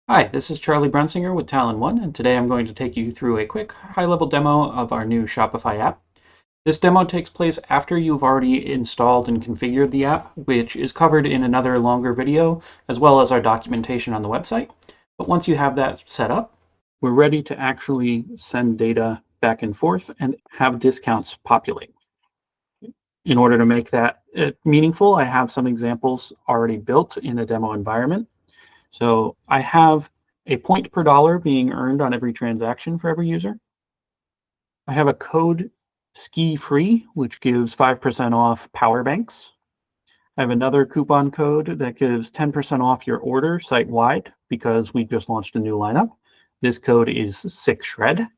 Hi, this is Charlie Brunsinger with Talon.One, and today I'm going to take you through a quick high-level demo of our new Shopify app. This demo takes place after you've already installed and configured the app, which is covered in another longer video, as well as our documentation on the website. But once you have that set up, we're ready to actually send data back and forth and have discounts populate. In order to make that meaningful, I have some examples already built in a demo environment. So I have a point per dollar being earned on every transaction for every user. I have a code ski free, which gives 5% off power banks. I have another coupon code that gives 10% off your order site wide because we just launched a new lineup. This code is 6Shred.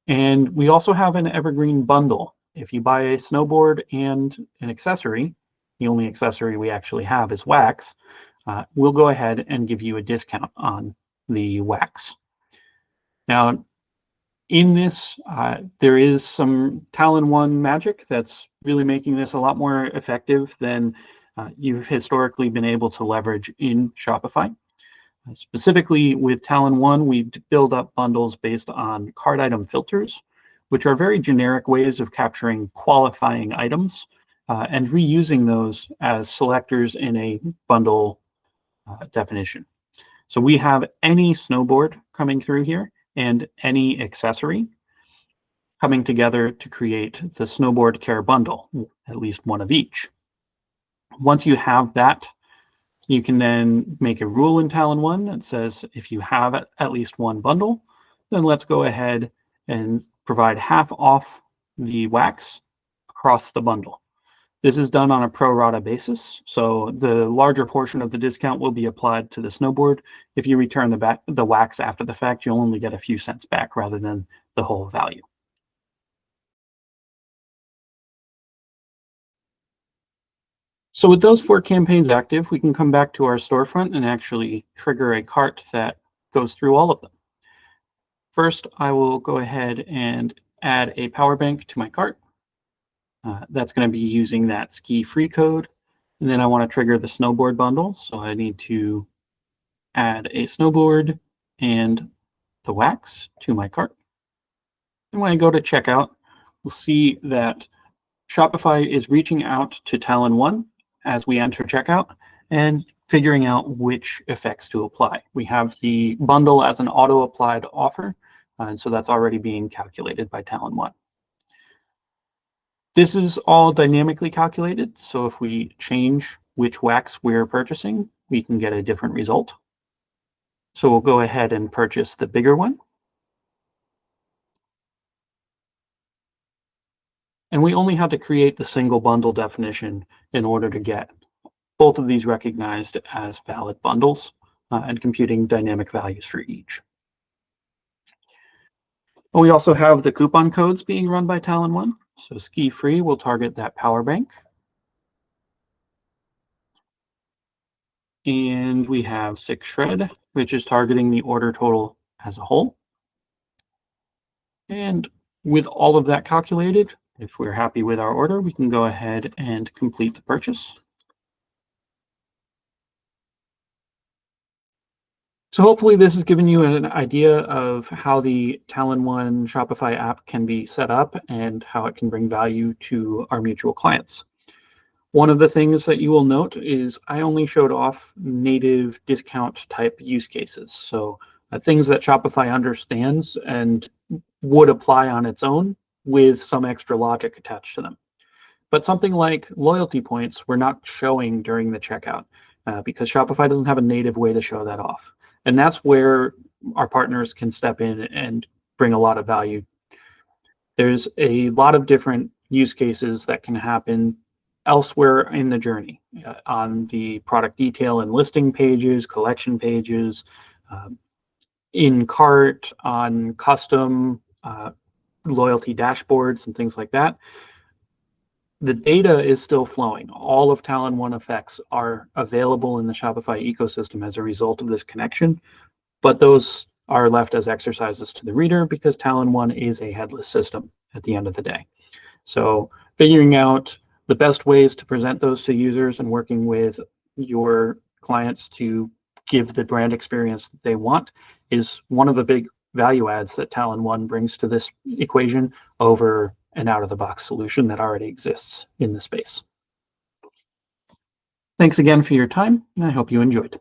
And we also have an evergreen bundle. If you buy a snowboard and an accessory, the only accessory we actually have is wax, we'll go ahead and give you a discount on the wax. Now, in this, there is some Talon.One magic that's really making this a lot more effective than you've historically been able to leverage in Shopify. Specifically with Talon.One, we build up bundles based on cart item filters, which are very generic ways of capturing qualifying items and reusing those as selectors in a bundle definition. So we have any snowboard coming through here and any accessory coming together to create the snowboard care bundle, at least one of each. Once you have that, you can then make a rule in Talon.One that says if you have at least one bundle, then let's go ahead and provide half off the wax across the bundle. This is done on a pro rata basis, so the larger portion of the discount will be applied to the snowboard. If you return the wax after the fact, you'll only get a few cents back rather than the whole value. So with those 4 campaigns active, we can come back to our storefront and actually trigger a cart that goes through all of them. First, I will go ahead and add a power bank to my cart. That's going to be using that ski free code. And then I want to trigger the snowboard bundle. So I need to add a snowboard and the wax to my cart. And when I go to checkout, we'll see that Shopify is reaching out to Talon.One as we enter checkout and figuring out which effects to apply. We have the bundle as an auto-applied offer, and so that's already being calculated by Talon.One. This is all dynamically calculated, so if we change which wax we're purchasing, we can get a different result. So we'll go ahead and purchase the bigger one. And we only have to create the single bundle definition in order to get both of these recognized as valid bundles and computing dynamic values for each. We also have the coupon codes being run by Talon.One. So ski free will target that power bank. And we have 6Shred, which is targeting the order total as a whole. And with all of that calculated, if we're happy with our order, we can go ahead and complete the purchase. So hopefully this has given you an idea of how the Talon.One Shopify app can be set up and how it can bring value to our mutual clients. One of the things that you will note is I only showed off native discount type use cases. So things that Shopify understands and would apply on its own with some extra logic attached to them. But something like loyalty points we're not showing during the checkout because Shopify doesn't have a native way to show that off. And that's where our partners can step in and bring a lot of value. There's a lot of different use cases that can happen elsewhere in the journey, on the product detail and listing pages, collection pages, in cart, on custom loyalty dashboards and things like that. The data is still flowing. All of Talon.One effects are available in the Shopify ecosystem as a result of this connection, but those are left as exercises to the reader because Talon.One is a headless system at the end of the day. So figuring out the best ways to present those to users and working with your clients to give the brand experience that they want is one of the big value adds that Talon.One brings to this equation over an out-of-the-box solution that already exists in the space. Thanks again for your time, and I hope you enjoyed.